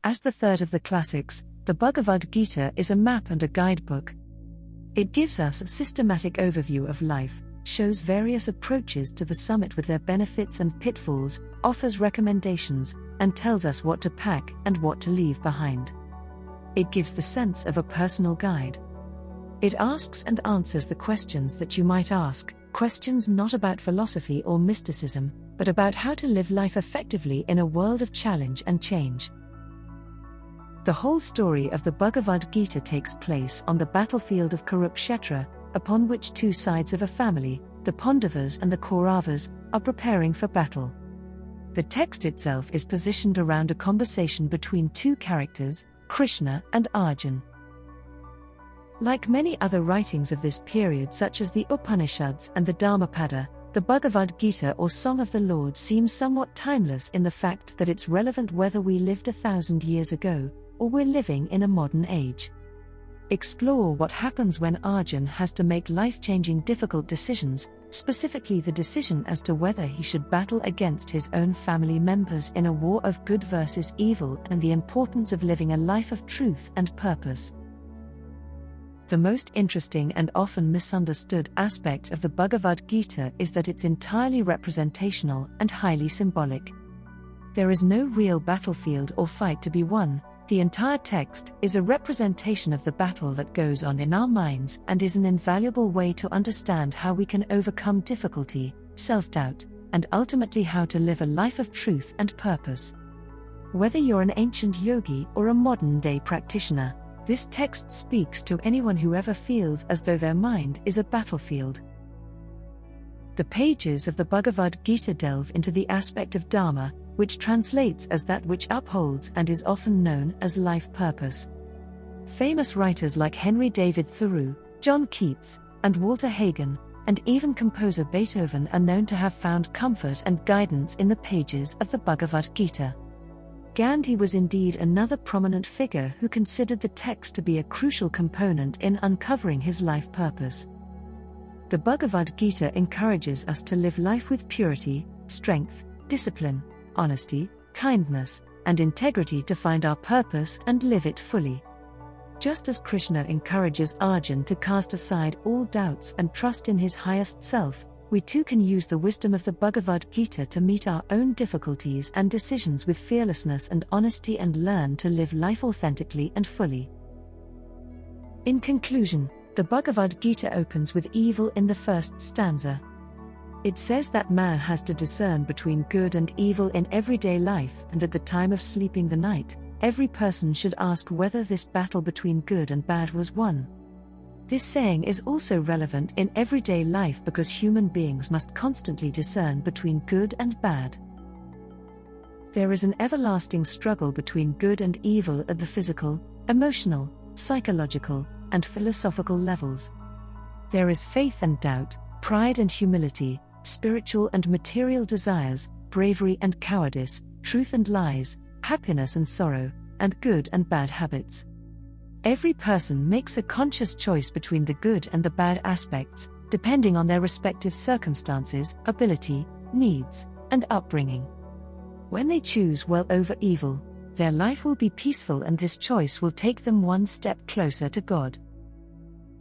As the third of the classics, the Bhagavad Gita is a map and a guidebook. It gives us a systematic overview of life, shows various approaches to the summit with their benefits and pitfalls, offers recommendations, and tells us what to pack and what to leave behind. It gives the sense of a personal guide. It asks and answers the questions that you might ask, questions not about philosophy or mysticism, but about how to live life effectively in a world of challenge and change. The whole story of the Bhagavad Gita takes place on the battlefield of Kurukshetra, upon which two sides of a family, the Pandavas and the Kauravas, are preparing for battle. The text itself is positioned around a conversation between two characters, Krishna and Arjuna. Like many other writings of this period such as the Upanishads and the Dhammapada, the Bhagavad Gita or Song of the Lord seems somewhat timeless in the fact that it's relevant whether we lived 1,000 years ago, or we're living in a modern age. Explore what happens when Arjuna has to make life-changing difficult decisions, specifically the decision as to whether he should battle against his own family members in a war of good versus evil, and the importance of living a life of truth and purpose. The most interesting and often misunderstood aspect of the Bhagavad Gita is that it's entirely representational and highly symbolic. There is no real battlefield or fight to be won. The entire text is a representation of the battle that goes on in our minds and is an invaluable way to understand how we can overcome difficulty, self-doubt, and ultimately how to live a life of truth and purpose. Whether you're an ancient yogi or a modern-day practitioner, this text speaks to anyone who ever feels as though their mind is a battlefield. The pages of the Bhagavad Gita delve into the aspect of Dharma, which translates as that which upholds and is often known as life purpose. Famous writers like Henry David Thoreau, John Keats, and Walter Hagen, and even composer Beethoven are known to have found comfort and guidance in the pages of the Bhagavad Gita. Gandhi was indeed another prominent figure who considered the text to be a crucial component in uncovering his life purpose. The Bhagavad Gita encourages us to live life with purity, strength, discipline, honesty, kindness, and integrity to find our purpose and live it fully. Just as Krishna encourages Arjuna to cast aside all doubts and trust in his highest self, we too can use the wisdom of the Bhagavad Gita to meet our own difficulties and decisions with fearlessness and honesty and learn to live life authentically and fully. In conclusion, the Bhagavad Gita opens with evil in the first stanza. It says that man has to discern between good and evil in everyday life, and at the time of sleeping the night, every person should ask whether this battle between good and bad was won. This saying is also relevant in everyday life because human beings must constantly discern between good and bad. There is an everlasting struggle between good and evil at the physical, emotional, psychological, and philosophical levels. There is faith and doubt, pride and humility, spiritual and material desires, bravery and cowardice, truth and lies, happiness and sorrow, and good and bad habits. Every person makes a conscious choice between the good and the bad aspects, depending on their respective circumstances, ability, needs, and upbringing. When they choose well over evil, their life will be peaceful, and this choice will take them one step closer to God.